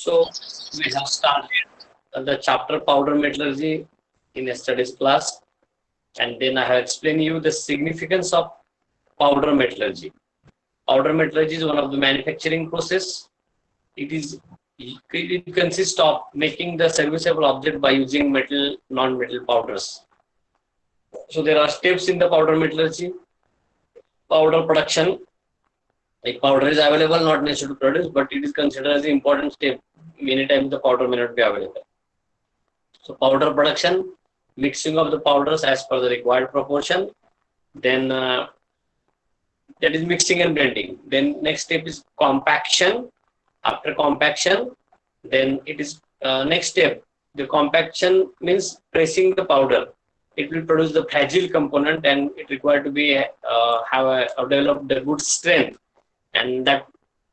So we have started the chapter powder metallurgy in yesterday's class, and then I have explained you the significance of powder metallurgy. Powder metallurgy is one of the manufacturing process. It consists of making the serviceable object by using metal, non-metal powders. So there are steps in the powder metallurgy. Powder production, like powder is available, not necessary to produce, but it is considered as an important step. Many times the powder may not be available. So powder production, mixing of the powders as per the required proportion. Then that is mixing and blending. Then next step is compaction. After compaction, then it is next step. The compaction means pressing the powder. It will produce the fragile component, and it required to be develop the good strength, and that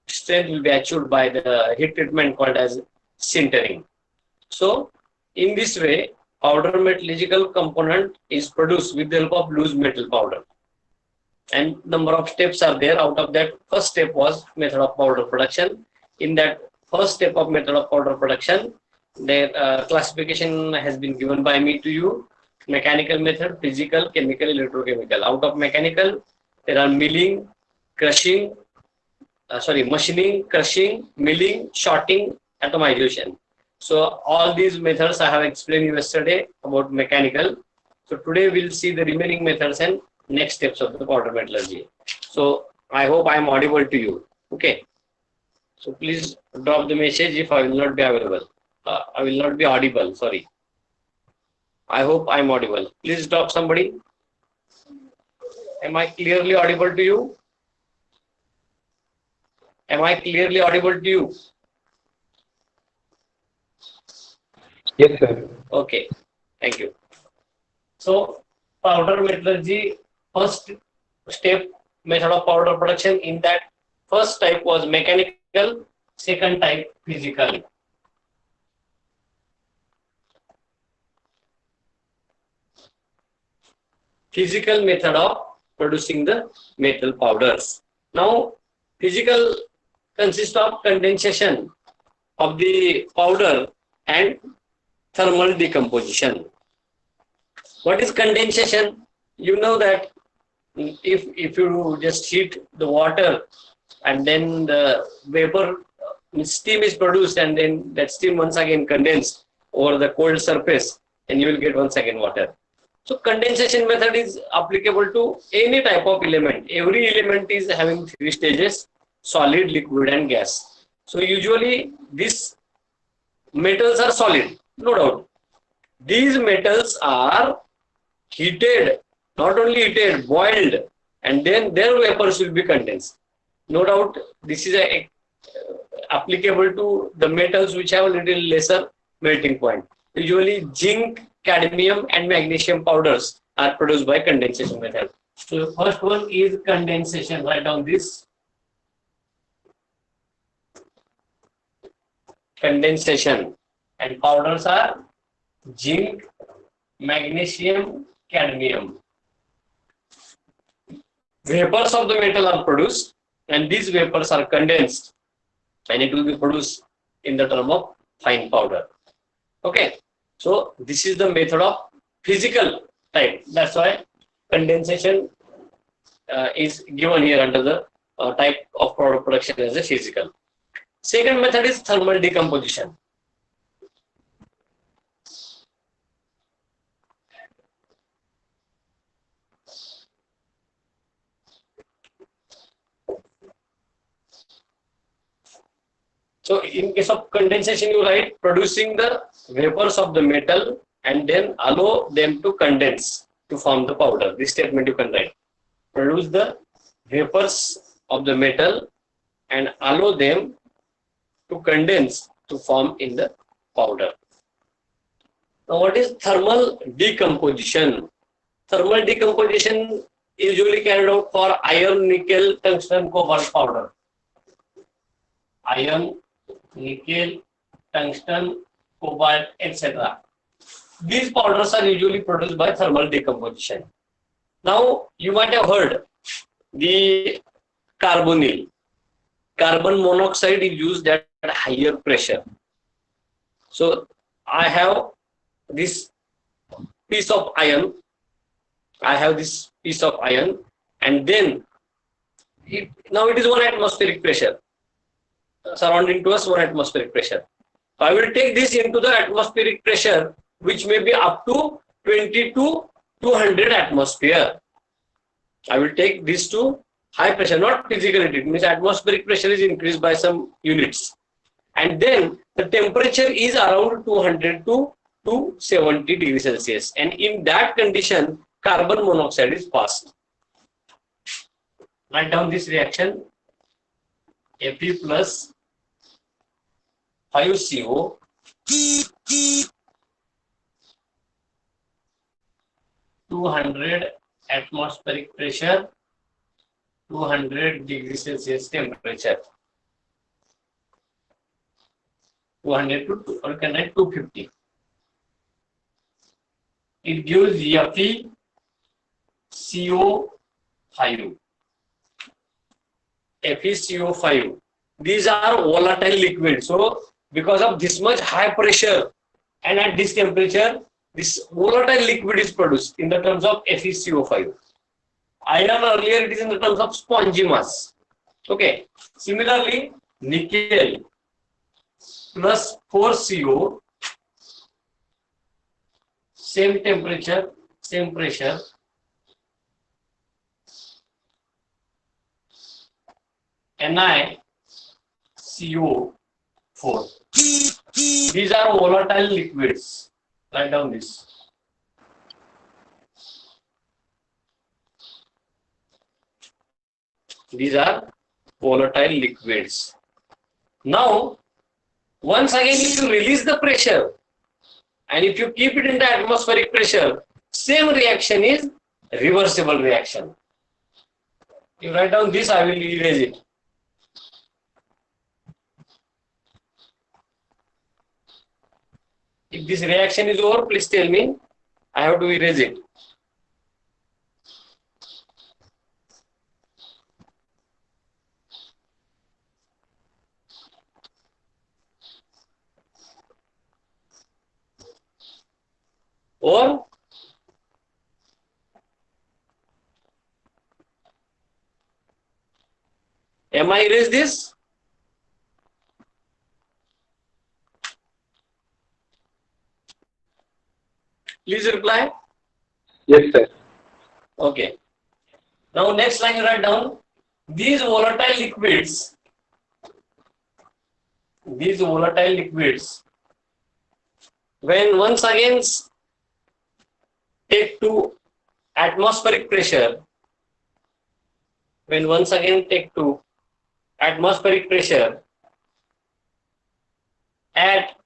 strength will be achieved by the heat treatment called as sintering. So in this way, powder metallurgical component is produced with the help of loose metal powder. And number of steps are there. Out of that, first step was method of powder production. In that first step of method of powder production, their classification has been given by me to you. Mechanical method, physical, chemical, electrochemical. Out of mechanical, there are milling, crushing, machining, crushing, milling, sorting, atomization. So all these methods I have explained yesterday about mechanical. So today we'll see the remaining methods and next steps of the powder metallurgy. So I hope I am audible to you. Okay. So please drop the message if I will not be available. I will not be audible. Sorry. I hope I am audible. Please drop somebody. Am I clearly audible to you? Am I clearly audible to you? Yes, sir. Okay. Thank you. So powder metallurgy, first step, method of powder production. In that, first type was mechanical, second type physical. Physical method of producing the metal powders. Now, physical consists of condensation of the powder and thermal decomposition. What is condensation? You know that if you just heat the water and then the vapor, steam is produced, and then that steam once again condensed over the cold surface, and you will get once again water. So condensation method is applicable to any type of element. Every element is having three stages: solid, liquid, and gas. So usually these metals are solid, no doubt. These metals are heated, not only heated, boiled, and then their vapors will be condensed. No doubt this is applicable to the metals which have a little lesser melting point. Usually zinc, cadmium, and magnesium powders are produced by condensation method. So first one is condensation. Write down this. Condensation. And powders are zinc, magnesium, cadmium. Vapors of the metal are produced, and these vapors are condensed, and it will be produced in the term of fine powder. Okay. So this is the method of physical type. That's why condensation is given here under the type of product production as a physical. Second method is thermal decomposition. So in case of condensation, you write producing the vapors of the metal and then allow them to condense to form the powder. This statement you can write. Produce the vapors of the metal and allow them to condense to form in the powder. Now what is thermal decomposition? Thermal decomposition is usually carried out for iron, nickel, tungsten, cobalt powder. Iron, nickel, tungsten, cobalt, etc. These powders are usually produced by thermal decomposition. Now, you might have heard the carbonyl. Carbon monoxide is used that at higher pressure. So I have this piece of iron. And then now it is 1 atmospheric pressure, surrounding to us 1 atmospheric pressure. So I will take this into the atmospheric pressure, which may be up to 20 to 200 atmosphere. I will take this to high pressure, not physically. It means atmospheric pressure is increased by some units. And then the temperature is around 200 to 270 degrees Celsius. And in that condition, carbon monoxide is passed. Write down this reaction. Fe plus 5CO 200 atmospheric pressure, 200 degrees Celsius temperature. 200 to, or can write 250. It gives FeCO5. FeCO5. These are volatile liquids. So because of this much high pressure and at this temperature, this volatile liquid is produced in the terms of FeCO5. Iron earlier it is in the terms of spongy mass. Okay. Similarly, nickel plus 4CO, same temperature, same pressure. NiCO4. These are volatile liquids. Write down this. These are volatile liquids. Now, once again, if you release the pressure and if you keep it in the atmospheric pressure, same reaction is reversible reaction. You write down this, I will erase it. If this reaction is over, please tell me. I have to erase it. Or am I erase this? Please reply. Yes, sir. Okay. Now next line you write down. These volatile liquids, when once again take to atmospheric pressure, at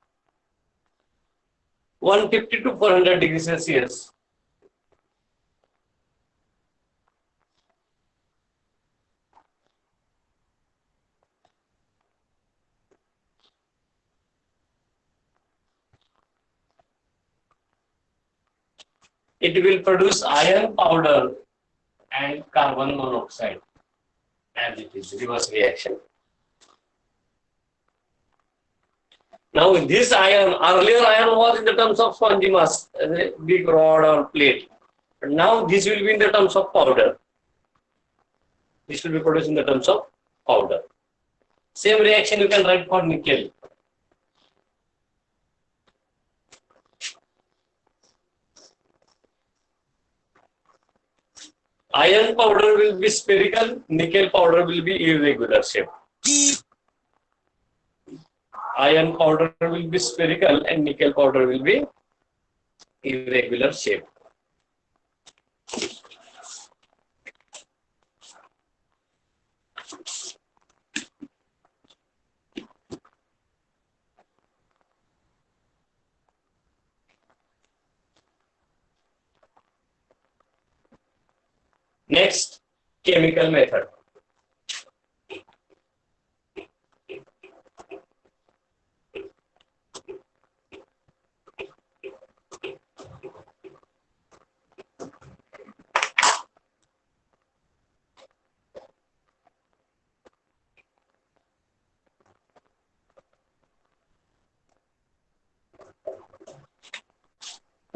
150 to 400 degrees Celsius, it will produce iron powder and carbon monoxide as it is reverse reaction. Now this iron, earlier iron was in the terms of spongy mass, a big rod or plate. But now this will be in the terms of powder. This will be produced in the terms of powder. Same reaction you can write for nickel. Iron powder will be spherical, nickel powder will be irregular shape. Iron powder will be spherical and nickel powder will be irregular shape. Next, chemical method.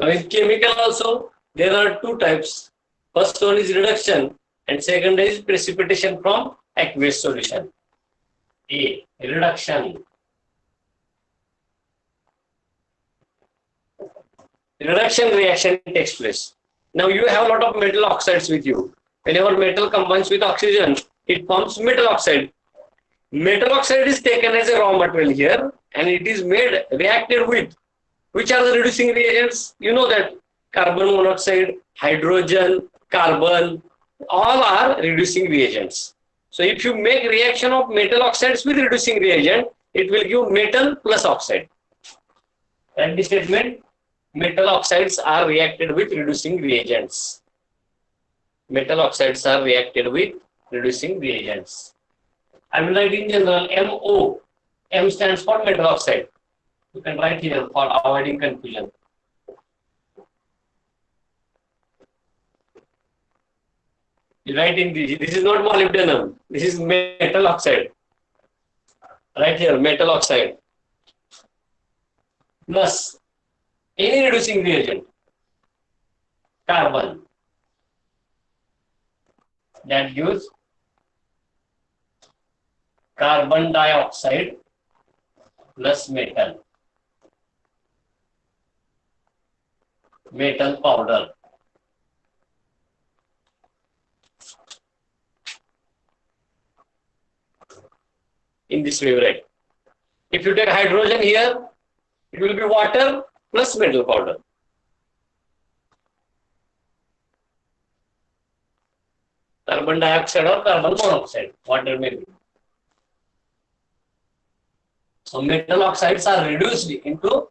Now in chemical also, there are two types. First one is reduction and second is precipitation from aqueous solution. A. Reduction. Reduction reaction takes place. Now you have a lot of metal oxides with you. Whenever metal combines with oxygen, it forms metal oxide. Metal oxide is taken as a raw material here and it is made reacted with. Which are the reducing reagents? You know that carbon monoxide, hydrogen, carbon, all are reducing reagents. So if you make reaction of metal oxides with reducing reagent, it will give metal plus oxide. And the statement, metal oxides are reacted with reducing reagents. Metal oxides are reacted with reducing reagents. I will write in general MO. M stands for metal oxide. You can write here for avoiding confusion. You write in this is not molybdenum. This is metal oxide. Right here, metal oxide. Plus any reducing reagent, carbon, that gives carbon dioxide plus metal, metal powder. In this way, right? If you take hydrogen here, it will be water plus metal powder. Carbon dioxide or carbon monoxide, water may be. So metal oxides are reduced into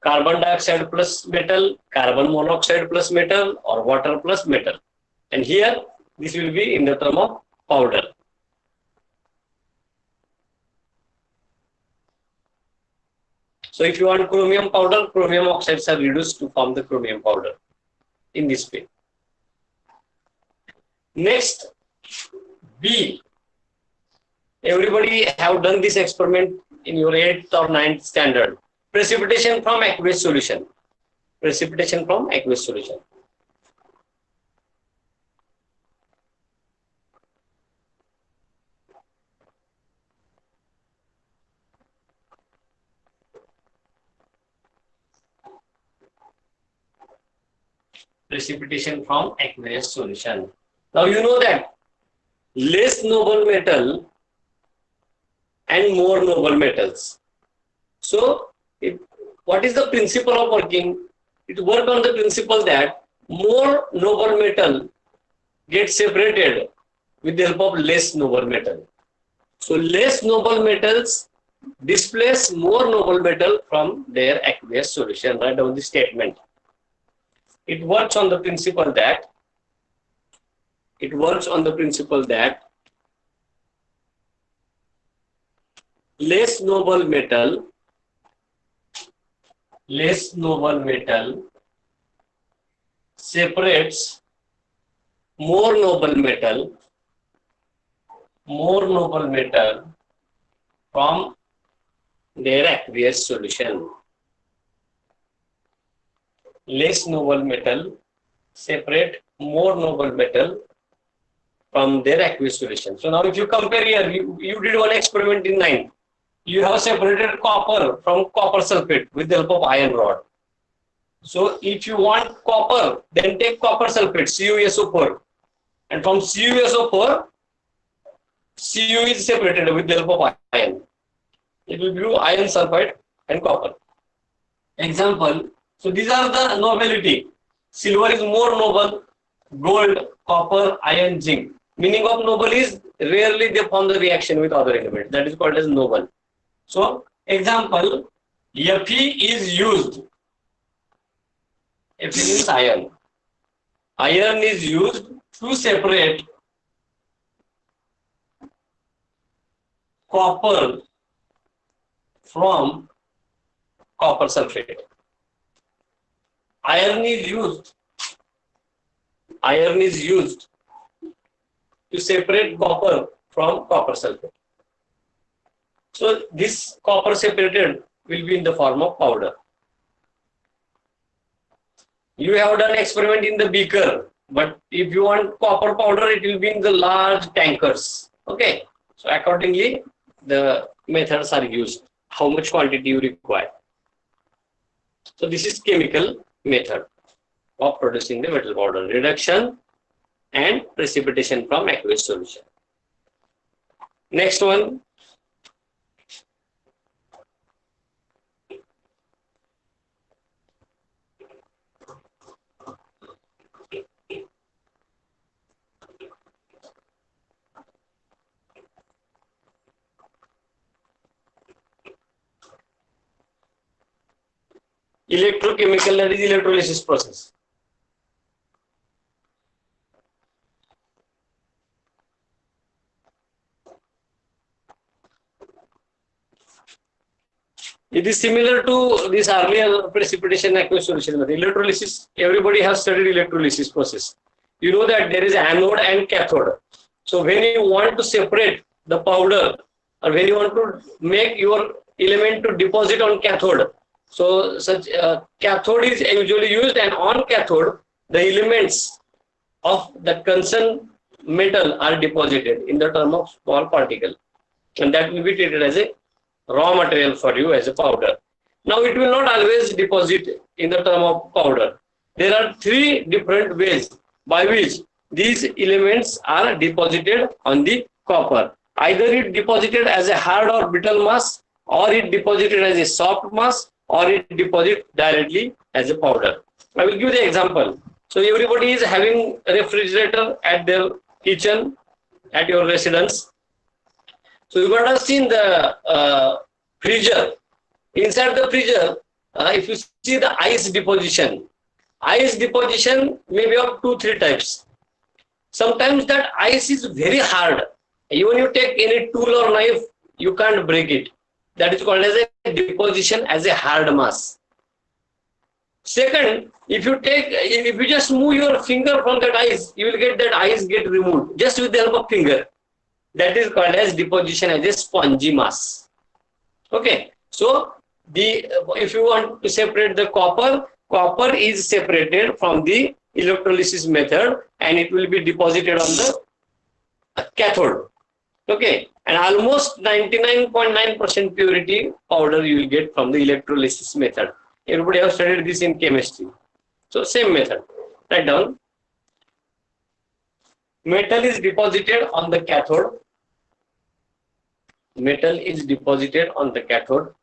carbon dioxide plus metal, carbon monoxide plus metal, or water plus metal. And here, this will be in the term of powder. So if you want chromium powder, chromium oxides are reduced to form the chromium powder in this way. Next, B. Everybody have done this experiment in your 8th or 9th standard. Precipitation from aqueous solution. Precipitation from aqueous solution. Precipitation from aqueous solution. Now you know that less noble metal and more noble metals. So what is the principle of working? It works on the principle that more noble metal gets separated with the help of less noble metal. So less noble metals displace more noble metal from their aqueous solution. Write down the statement. It works on the principle that less noble metal separates more noble metal from their aqueous solution. Less noble metal separate more noble metal from their aqueous solution. So now if you compare here, you did one experiment in 9th. You have separated copper from copper sulfate with the help of iron rod. So if you want copper, then take copper sulfate, CuSO4. And from CuSO4, Cu is separated with the help of iron. It will give iron sulfide and copper. Example, so these are the nobility. Silver is more noble, gold, copper, iron, zinc. Meaning of noble is rarely they form the reaction with other elements. That is called as noble. So example, Fe is used. Fe is iron. Iron is used to separate copper from copper sulfate. Iron is used to separate copper from copper sulfate. So this copper separated will be in the form of powder. You have done experiment in the beaker, but if you want copper powder, it will be in the large tankers. Okay, so accordingly, the methods are used. How much quantity you require. So this is chemical method of producing the metal powder: reduction and precipitation from aqueous solution. Next one. Electrochemical, that is electrolysis process. It is similar to this earlier precipitation aqueous solution method. Electrolysis, everybody has studied electrolysis process. You know that there is anode and cathode. So when you want to separate the powder, or when you want to make your element to deposit on cathode, so such cathode is usually used, and on cathode the elements of the concerned metal are deposited in the term of small particle, and that will be treated as a raw material for you as a powder. Now it will not always deposit in the term of powder. There are three different ways by which these elements are deposited on the copper. Either it deposited as a hard or brittle mass, or it deposited as a soft mass, or it deposited directly as a powder. I will give the example. So everybody is having a refrigerator at their kitchen, at your residence. So you got to see the freezer. Inside the freezer, if you see the ice deposition may be of 2-3 types. Sometimes that ice is very hard. Even you take any tool or knife, you can't break it. That is called as a deposition as a hard mass. Second, if you just move your finger from that ice, you will get that ice get removed just with the help of finger. That is called as deposition as a spongy mass. Okay, so if you want to separate the copper is separated from the electrolysis method, and it will be deposited on the cathode. Okay, and almost 99.9% purity powder you will get from the electrolysis method. Everybody has studied this in chemistry. So same method. Write down. Metal is deposited on the cathode. Metal is deposited on the cathode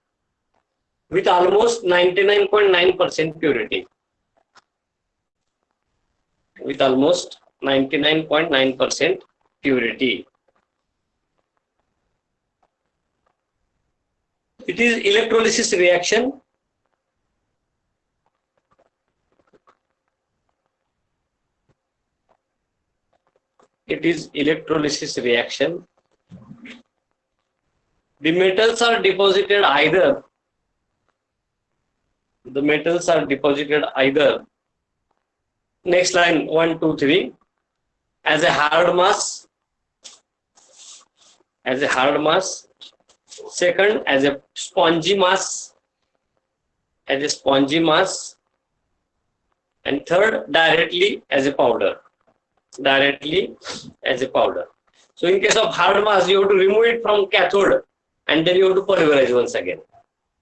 with almost 99.9% purity. With almost 99.9% purity. It is electrolysis reaction. It is electrolysis reaction. The metals are deposited either. Next line 1, 2, 3. As a hard mass. Second, as a spongy mass. And third, directly as a powder. So in case of hard mass, you have to remove it from cathode, and then you have to polymerize once again.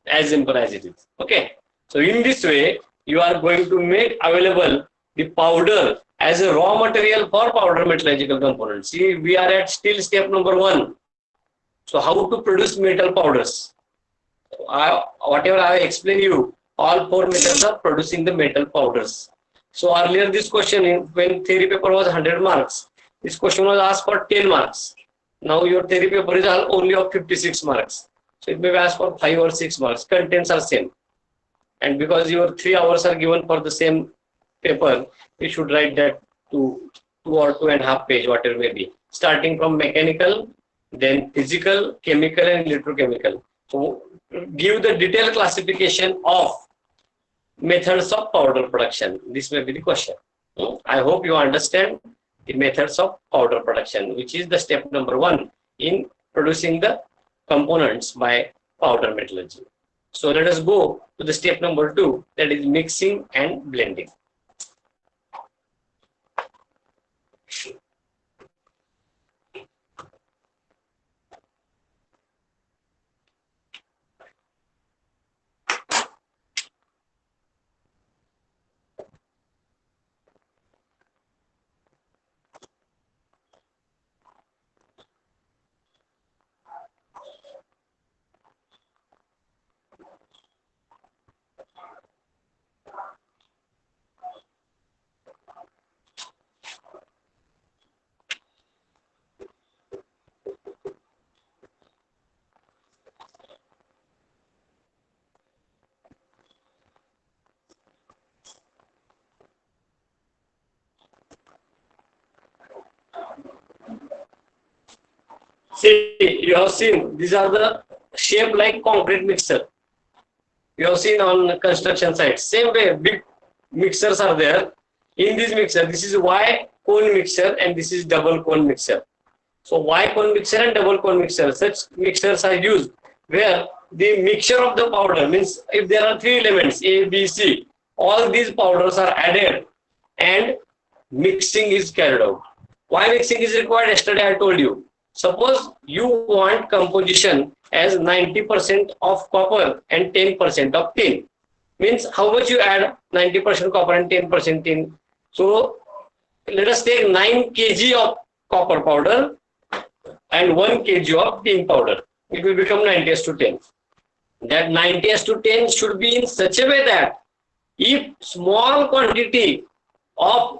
As simple as it is. Okay. So in this way, you are going to make available the powder as a raw material for powder metallurgical components. See, we are at still step number 1. So how to produce metal powders? Whatever I explained you, all 4 methods are producing the metal powders. So earlier this question, when theory paper was 100 marks, this question was asked for 10 marks. Now your theory paper is only of 56 marks. So it may be asked for 5 or 6 marks. Contents are same. And because your 3 hours are given for the same paper, you should write that to 2 or 2.5 page, whatever may be. Starting from mechanical, then physical, chemical and electrochemical. So give the detailed classification of methods of powder production. This may be the question. I hope you understand the methods of powder production, which is the step number 1 in producing the components by powder metallurgy. So let us go to the step number 2, that is mixing and blending. See, you have seen these are the shape like concrete mixer. You have seen on construction sites. Same way, big mixers are there. In this mixer, this is Y cone mixer and this is double cone mixer. So Y cone mixer and double cone mixer, such mixers are used where the mixture of the powder means if there are three elements A, B, C, all these powders are added and mixing is carried out. Why mixing is required? Yesterday I told you. Suppose you want composition as 90% of copper and 10% of tin. Means how much you add 90% copper and 10% tin. So let us take 9 kg of copper powder and 1 kg of tin powder. It will become 90:10. That 90:10 should be in such a way that if small quantity of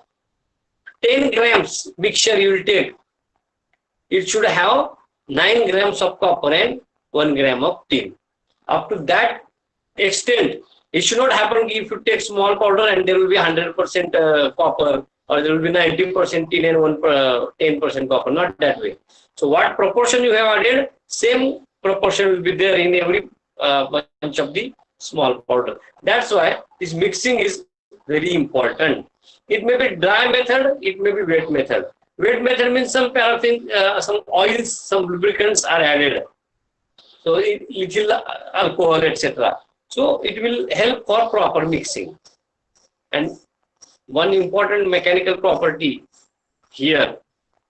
10 grams mixture you will take, it should have 9 grams of copper and 1 gram of tin. Up to that extent, it should not happen if you take small powder and there will be 100% copper or there will be 90% tin and 10% copper. Not that way. So what proportion you have added, same proportion will be there in every bunch of the small powder. That's why this mixing is very important. It may be dry method, it may be wet method. Wet method means some paraffin, some oils, some lubricants are added. So little alcohol, etc. So it will help for proper mixing. And one important mechanical property here,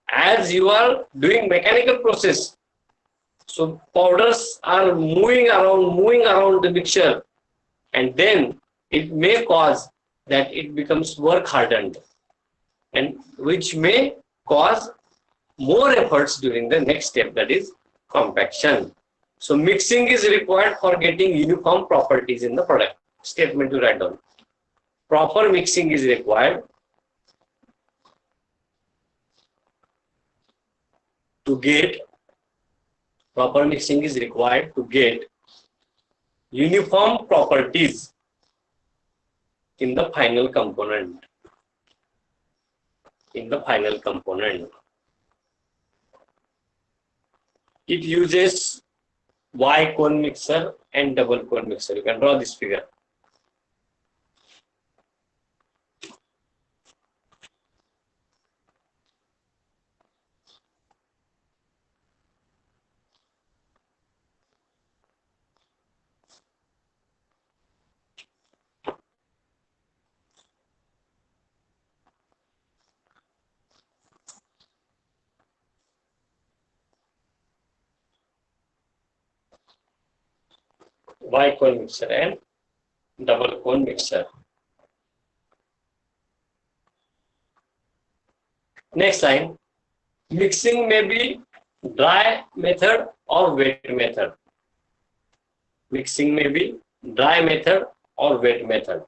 as you are doing mechanical process, so powders are moving around the mixture, and then it may cause that it becomes work hardened, and which may cause more efforts during the next step, that is compaction. So mixing is required for getting uniform properties in the product. Statement to write down. Proper mixing is required to get uniform properties in the final component. It uses Y cone mixer and double cone mixer. You can draw this figure. Y cone mixer and double cone mixer. Next line, mixing may be dry method or wet method. Mixing may be dry method or wet method.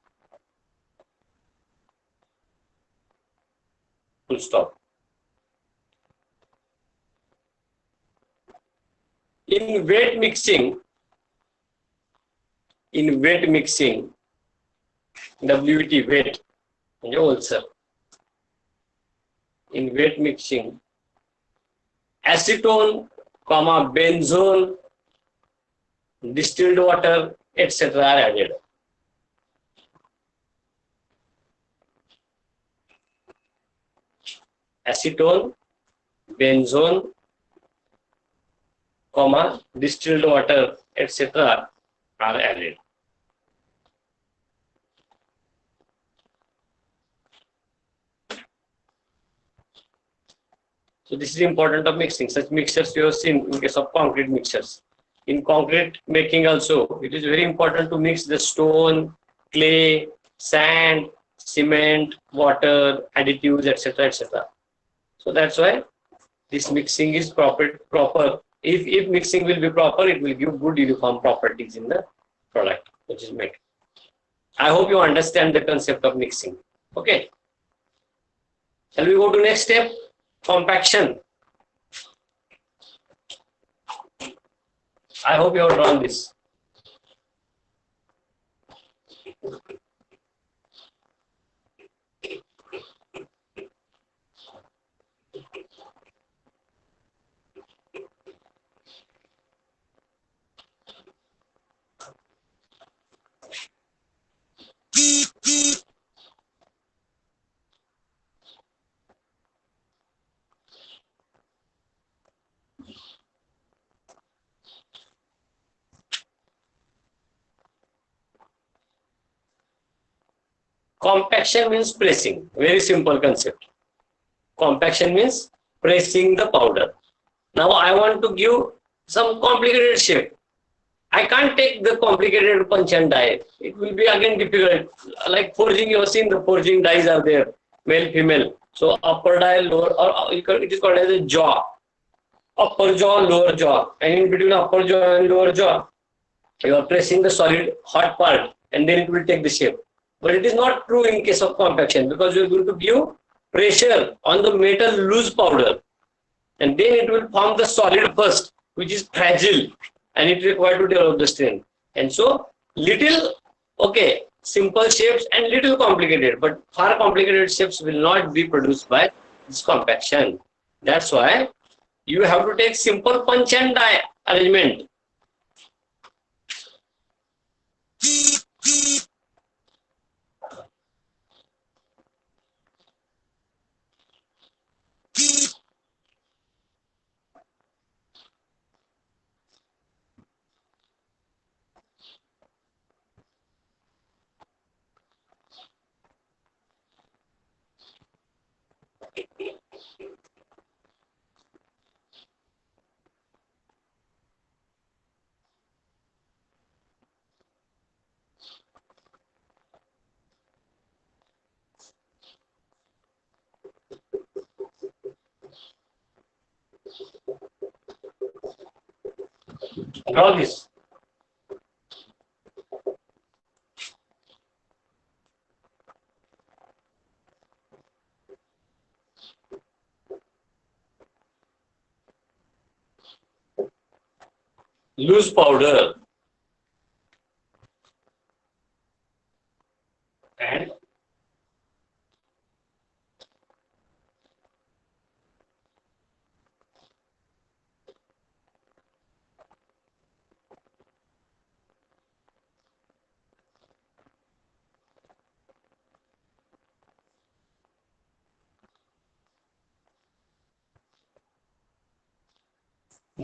Full stop. In wet mixing, WET, wet, also. In wet mixing, acetone, benzone, distilled water, etc. are added. Acetone, benzone, distilled water, etc. are added. So this is important of mixing. Such mixtures you have seen in case of concrete mixtures. In concrete making also, it is very important to mix the stone, clay, sand, cement, water, additives, etc., etc. So that's why this mixing is proper. If mixing will be proper, it will give good uniform properties in the product which is made. I hope you understand the concept of mixing. Okay. Shall we go to next step? Compaction. I hope you have drawn this. Compaction means pressing. Very simple concept. Compaction means pressing the powder. Now I want to give some complicated shape. I can't take the complicated punch and die. It will be again difficult. Like forging, you have seen the forging dies are there, male, female. So upper die, lower, or it is called as a jaw. Upper jaw, lower jaw. And in between upper jaw and lower jaw, you are pressing the solid hot part and then it will take the shape. But it is not true in case of compaction because you are going to give pressure on the metal loose powder. And then it will form the solid first, which is fragile and it requires to develop the strength. And so little, okay, simple shapes and little complicated, but far complicated shapes will not be produced by this compaction. That's why you have to take simple punch and die arrangement. Draw this. Loose powder and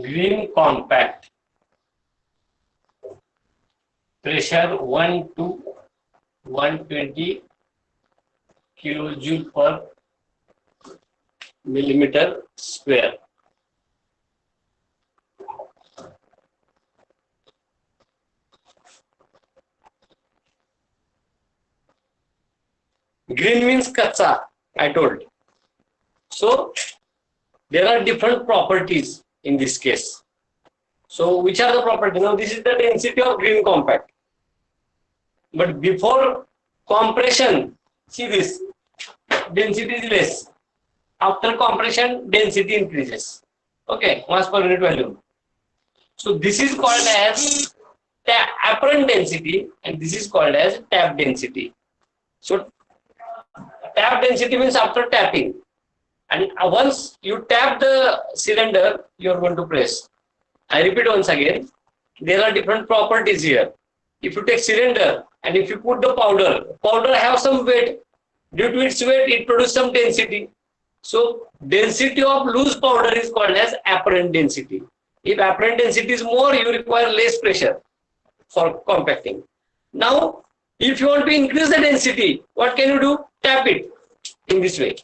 green compact. Pressure 1 to 120 kilojoule per millimeter square. Green means kacha, I told. So there are different properties in this case. So which are the properties? Now this is the density of green compact. But before compression, see this, density is less. After compression, density increases. Okay, mass per unit volume. So this is called as apparent density and this is called as tap density. So tap density means after tapping. And once you tap the cylinder, you are going to press. I repeat once again, there are different properties here. If you take cylinder and if you put the powder have some weight. Due to its weight, it produces some density. So density of loose powder is called as apparent density. If apparent density is more, you require less pressure for compacting. Now, if you want to increase the density, what can you do? Tap it in this way.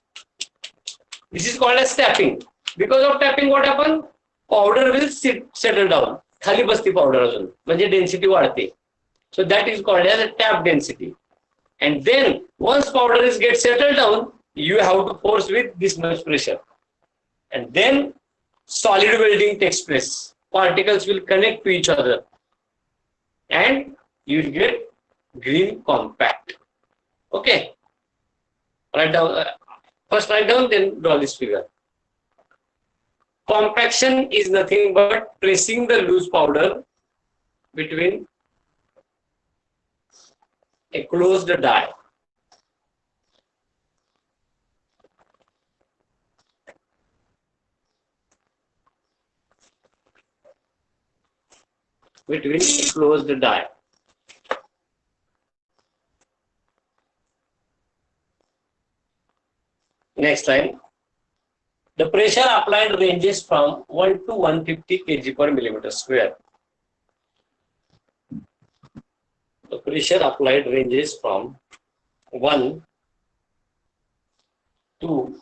This is called as tapping. Because of tapping, what happens? Powder will settle down. खाली बसती powder अजून म्हणजे density वाढते. So that is called as a tap density. And then once powder is get settled down, you have to force with this much pressure. And then solid welding takes place. Particles will connect to each other. And you will get green compact. Okay. Write down. First write down, then draw this figure. Compaction is nothing but pressing the loose powder between a closed die. Between a closed die. Next line. The pressure applied ranges from 1 to 150 kg per millimeter square. The pressure applied ranges from 1 to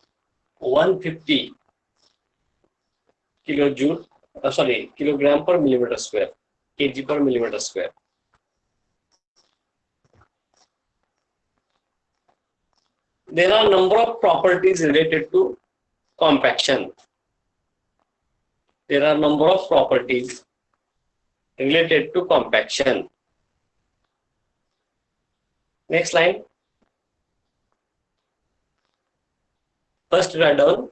150 kilojoule, kilogram per millimeter square, kg per millimeter square. There are number of properties related to compaction. There are number of properties related to compaction. Next line. First write down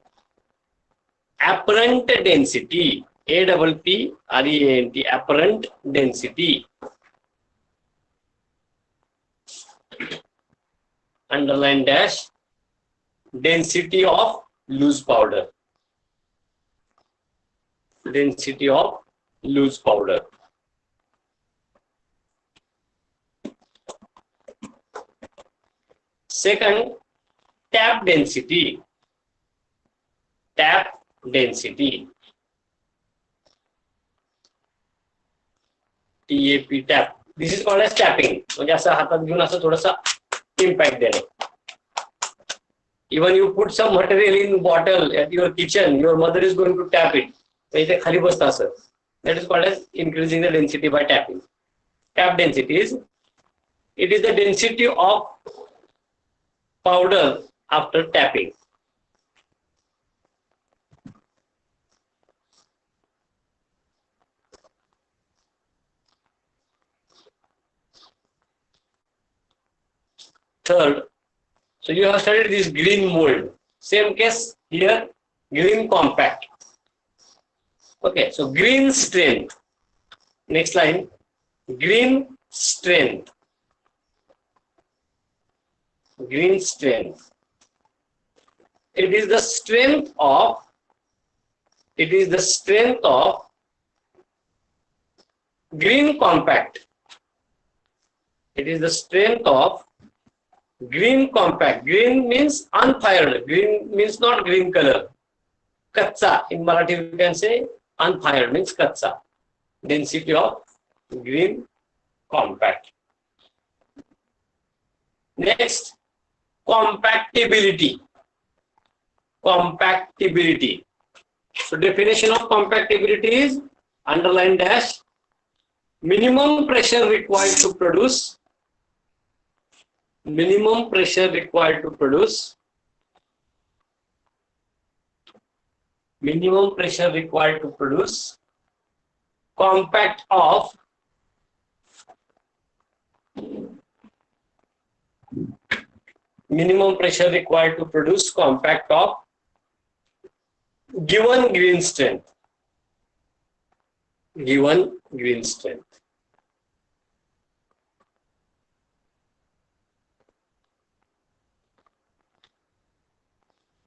apparent density. APPREANT, apparent density. Underline dash, density of loose powder. Density of loose powder. Second, tap density. Tap density. TAP, tap. This is called as tapping. म्हणजे असं हातात घेऊन असं थोडंसं impact देणे. Even you put some material in bottle at your kitchen, your mother is going to tap it. तर इथे खाली बसतं असं. That is called as increasing the density by tapping. Tap density is, it is the density of powder after tapping. Third, so you have studied this green mold. Same case here, green compact. Okay, so green strength. Next line, green strength. Green strength. It is the strength of green compact. It is the strength of green compact. Green means unfired. Green means not green color. Katsa. In Marathi we can say unfired means katsa. Density of green compact. Next, compactability. Compactability. So definition of compactability is underline dash, minimum pressure required to produce. Minimum pressure required to produce. Minimum pressure required to produce compact of minimum pressure required to produce compact of given green strength. Given green strength.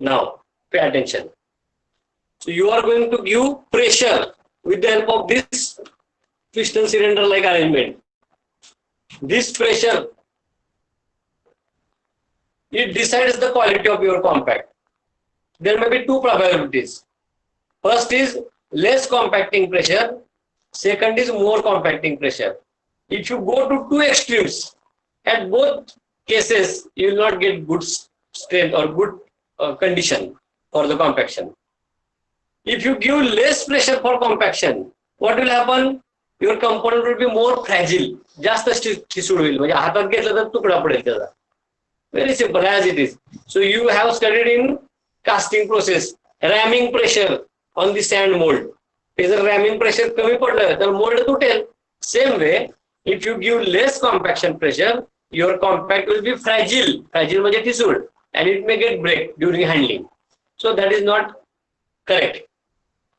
Now, pay attention. So you are going to give pressure with the help of this piston cylinder like arrangement. This pressure, it decides the quality of your compact. There may be two probabilities. First is less compacting pressure. Second is more compacting pressure. If you go to two extremes, at both cases, you will not get good strength or good condition for the compaction. If you give less pressure for compaction, what will happen? Your component will be more fragile. जास्त ठिसूळ होईल, म्हणजे हातात घेतलं तर तुकडा पडेल त्याचा. Very simple as it is. So you have studied in casting process, ramming pressure on the sand mold. ते जर ramming pressure कमी पडलं तर mold तुटेल. Same way, if you give less compaction pressure, your compact will be fragile. Fragile म्हणजे ठिसूळ, and it may get break during handling. So that is not correct.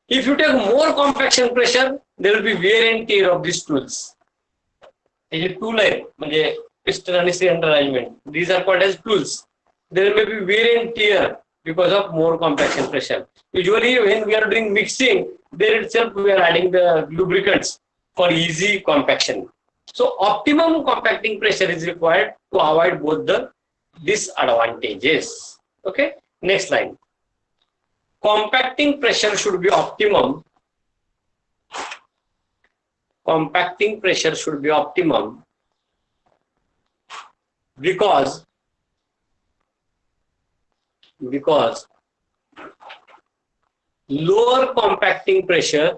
If you take more compaction pressure, there will be wear and tear of these tools. Hey tool आहे म्हणजे piston and cylinder arrangement. These are called as tools. There may be wear and tear because of more compaction pressure. Usually when we are doing mixing, there itself we are adding the lubricants for easy compaction. So optimum compacting pressure is required to avoid both the disadvantages. Okay, next line. Compacting pressure should be optimum. Compacting pressure should be optimum because because lower compacting pressure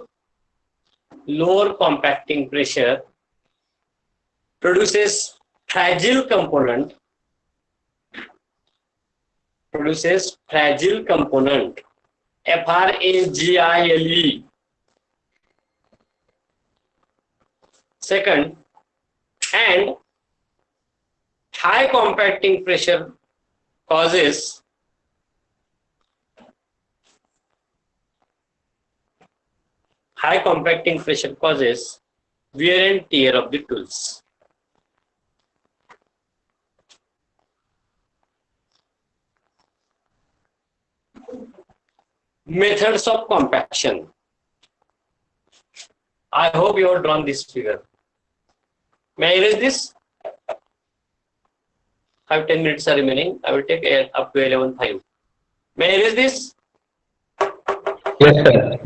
produces fragile component, fragile. Second, and high compacting pressure causes wear and tear of the tools. Methods of compaction. I hope you have drawn this figure. May I erase this? I have 10 minutes are remaining. I will take up to 11:05. May I erase this? Yes, sir.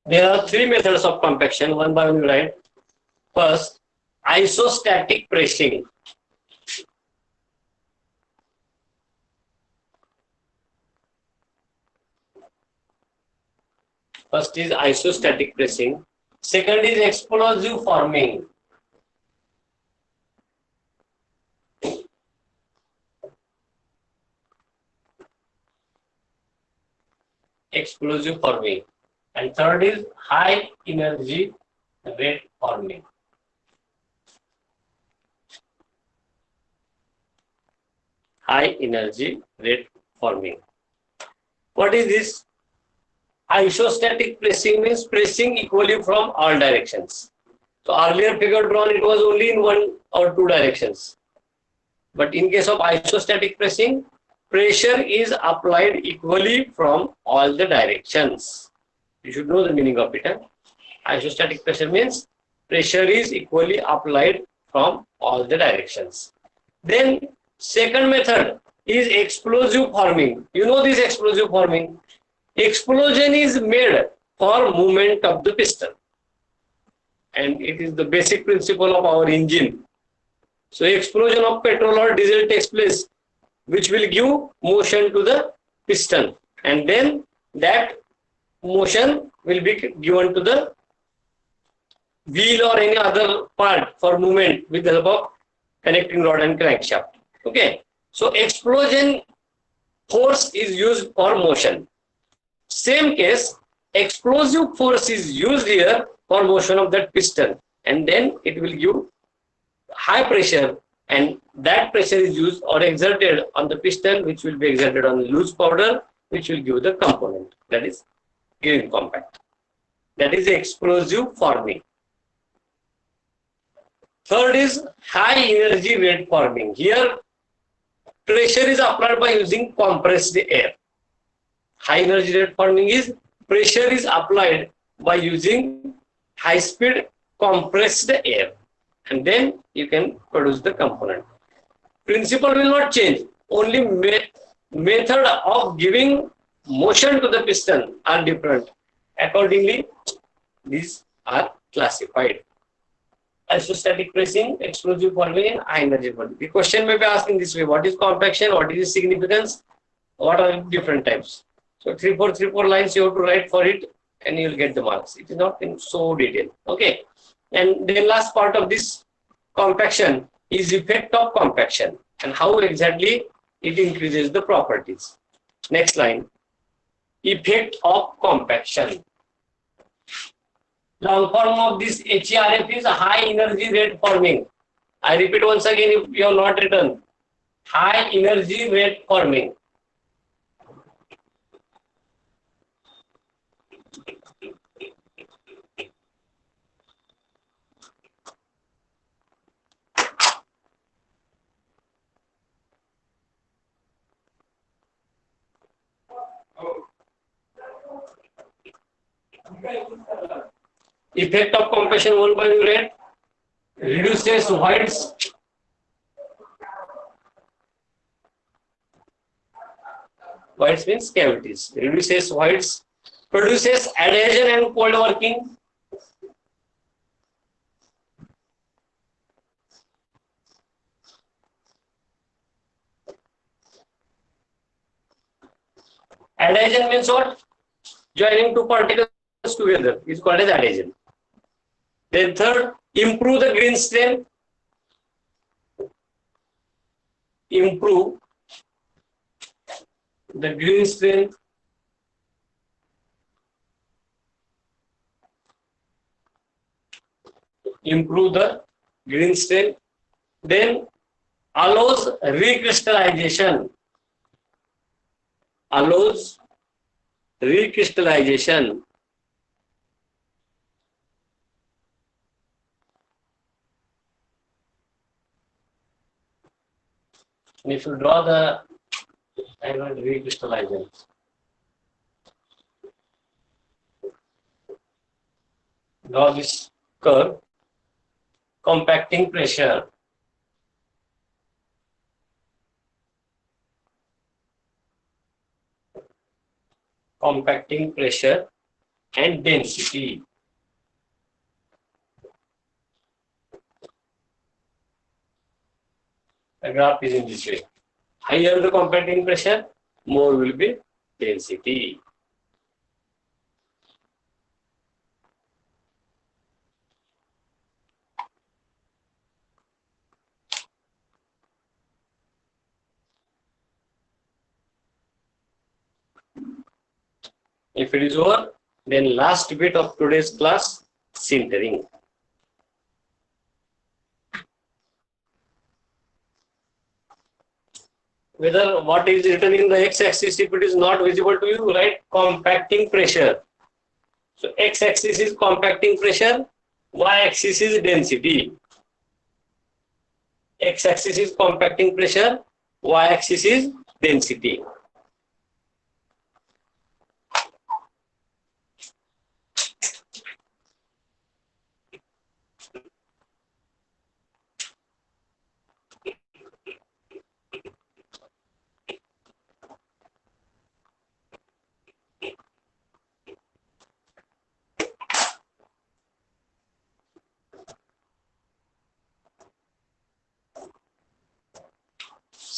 There are three methods of compaction. One by one, we write. First, isostatic pressing. First is isostatic pressing. Second is explosive forming. And third is high energy rate forming. What is this? Isostatic pressing means pressing equally from all directions. So earlier figure drawn, it was only in one or two directions. But in case of isostatic pressing, pressure is applied equally from all the directions. You should know the meaning of it. Isostatic pressure means pressure is equally applied from all the directions. Then second method is explosive forming. You know this explosive forming. Explosion is made for movement of the piston. And it is the basic principle of our engine. So explosion of petrol or diesel takes place, which will give motion to the piston. And then that motion will be given to the wheel or any other part for movement with the help of connecting rod and crankshaft. Okay. So explosion force is used for motion. Same case, explosive force is used here for motion of that piston, and then it will give high pressure, and that pressure is used or exerted on the piston, which will be exerted on the loose powder, which will give the component, that is giving compact. That is explosive forming. Third is high energy rate forming. Here pressure is applied by using compressed air. High energy rate forming is pressure is applied by using high speed compressed air, and then you can produce the component. Principle will not change, only method of giving motion to the piston are different. Accordingly, these are classified. Isostatic pressing, explosive forming, and high energy forming. The question may be asked in this way: what is compaction? What is its significance? What are different types? So 3 4 lines you have to write for it, and you will get the marks. It is not in so detail. Okay. And the last part of this compaction is effect of compaction and how exactly it increases the properties. Next line. Effect of compaction. Long form of this HERF is high energy rate forming. I repeat once again if you have not written. High energy rate forming. Effect of compression 1 by rate reduces voids. Voids means cavities. Reduces voids. Produces adhesion and cold working. Adhesion means what? Joining two particles together is called as adhesion. Then third, improve the green strength. Improve the green strength. Improve the green strength. Then allows recrystallization. Allows recrystallization. And if you draw the recrystallization, draw this curve, compacting pressure, compacting pressure and density. The graph is in this way. Higher the compacting pressure, more will be density. If it is over, then last bit of today's class, sintering. Whether what is written in the x-axis, if it is not visible to you, right? Compacting pressure. So x-axis is compacting pressure, y-axis is density. X-axis is compacting pressure, y-axis is density.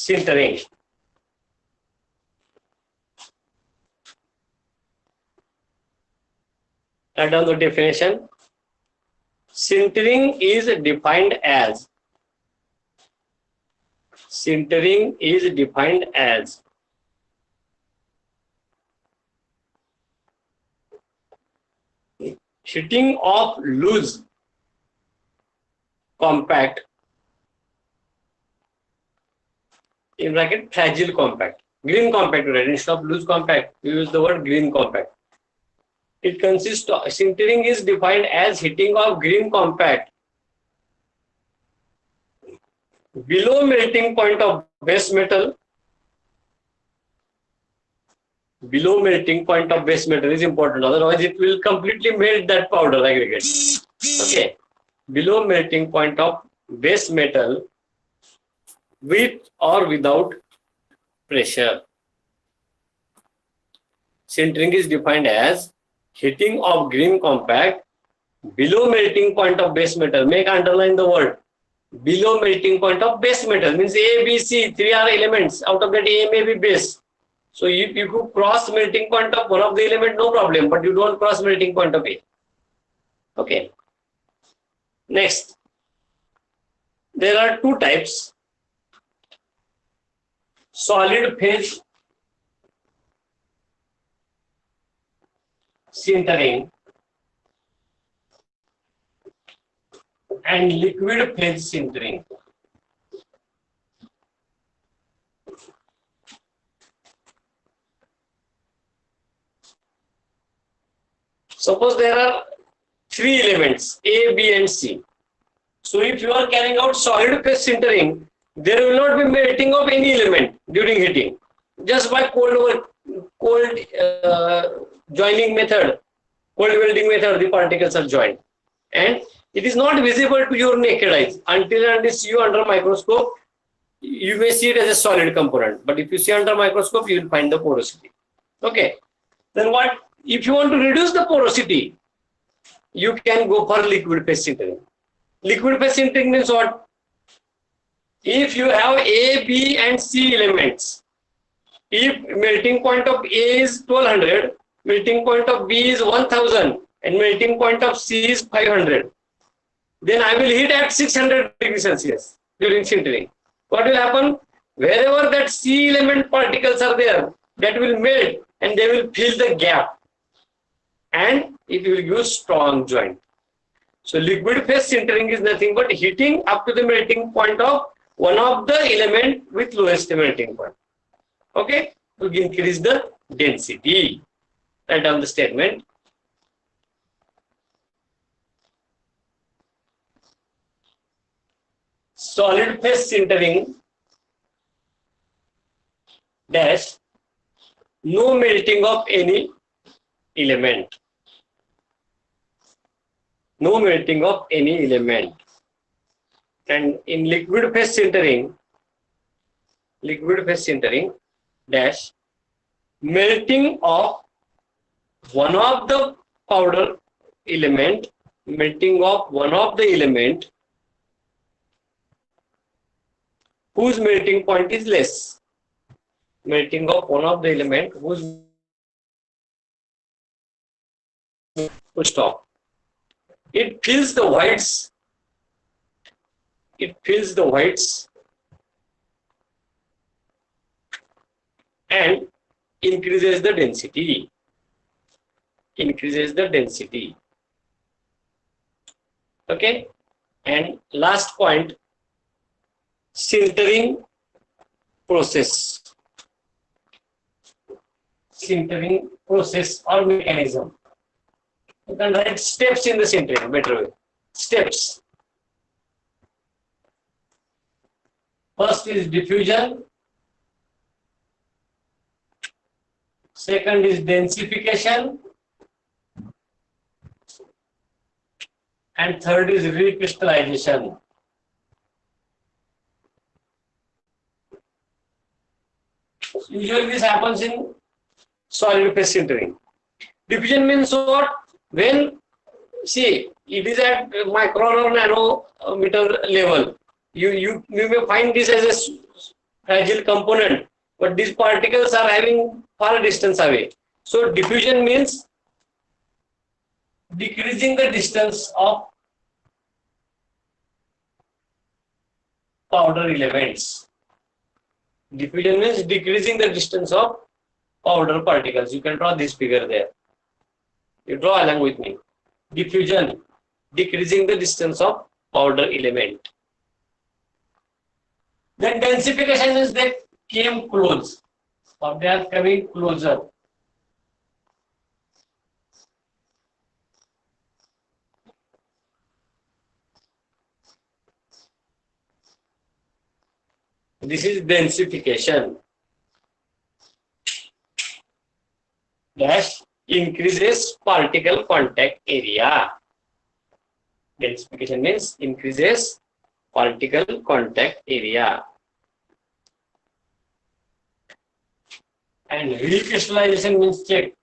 Sintering. Write down the definition. Sintering is defined as heating of loose compact in bracket fragile compact. Green compact, right? Instead of loose compact, we use the word green compact. It consists of, sintering is defined as heating of green compact below melting point of base metal. Below melting point of base metal is important, otherwise it will completely melt that powder aggregate. Okay, below melting point of base metal with or without pressure. Sintering is defined as heating of green compact below melting point of base metal. Make underline the word below melting point of base metal, means A, B, C, 3 are elements. Out of that, A may be base. So if you cross melting point of one of the element, no problem, but you don't cross melting point of A. Okay. Next, there are two types: solid phase sintering and liquid phase sintering. Suppose there are 3 elements A, B and C. So if you are carrying out solid phase sintering, there will not be melting of any element during heating. Just by cold joining method, cold welding method, the particles are joined, and it is not visible to your naked eyes until and unless you under microscope. You may see it as a solid component, but if you see under microscope, you will find the porosity. Okay. Then what? If you want to reduce the porosity, you can go for liquid phase sintering. Liquid phase sintering means what? If you have A, B, and C elements, if melting point of A is 1200, melting point of B is 1000, and melting point of C is 500, then I will heat at 600 degrees Celsius during sintering. What will happen? Wherever that C element particles are there, that will melt and they will fill the gap, and it will give strong joint. So liquid phase sintering is nothing but heating up to the melting point of one of the element with lowest melting point. Okay, to increase the density. Write down the statement. Solid phase sintering dash no melting of any element. No melting of any element. And in liquid phase sintering dash melting of one of the powder element, melting of one of the element whose melting point is less. Melting of one of the element whose stop. It fills the whites. It fills the whites and increases the density. Increases the density. Okay. And last point, sintering process. Sintering process or mechanism. You can write steps in the sintering, better way. Steps. First is diffusion. Second is densification. And third is recrystallization. Usually this happens in solid phase sintering. Diffusion means what? When, see, it is at micron or nanometer level. You may find this as a fragile component, but these particles are having far distance away. So diffusion means decreasing the distance of powder elements. Diffusion means decreasing the distance of powder particles. You can draw this figure there. You draw along with me. Diffusion, decreasing the distance of powder element. Then densification is they came close, or they are coming closer. This is densification. Dash increases particle contact area. Densification means increases particle contact area. And recrystallization means check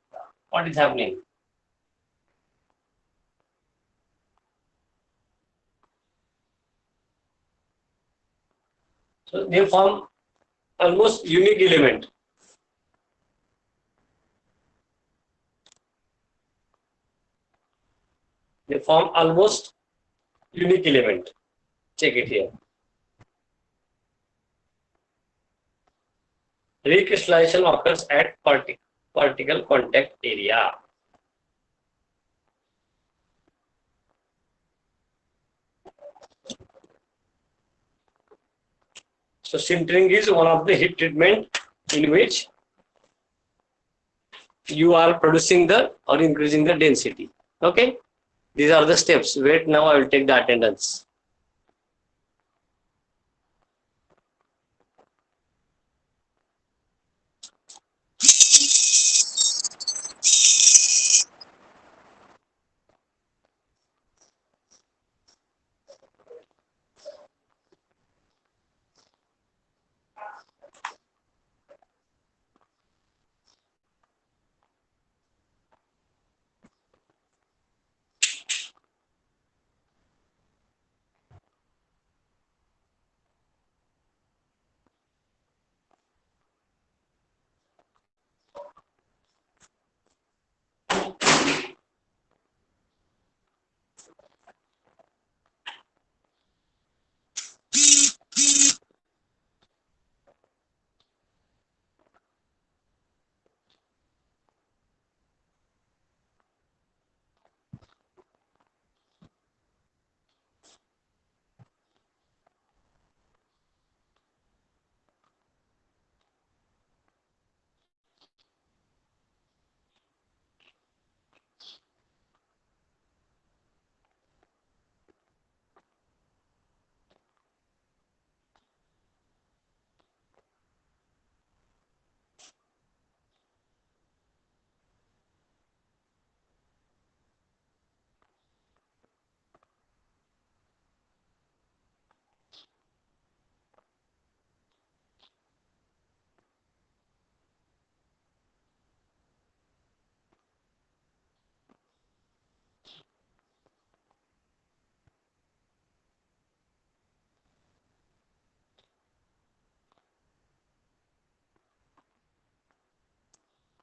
what is happening. So they form almost unique element. They form almost unique element. Check it here. Recrystallization occurs at particle contact area. So sintering is one of the heat treatment in which you are producing the or increasing the density. Okay. These are the steps. Wait, now I will take the attendance.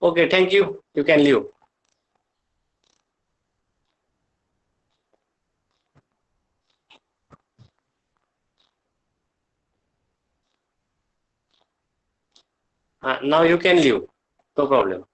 Okay, thank you. You can leave. Now you can leave. No problem.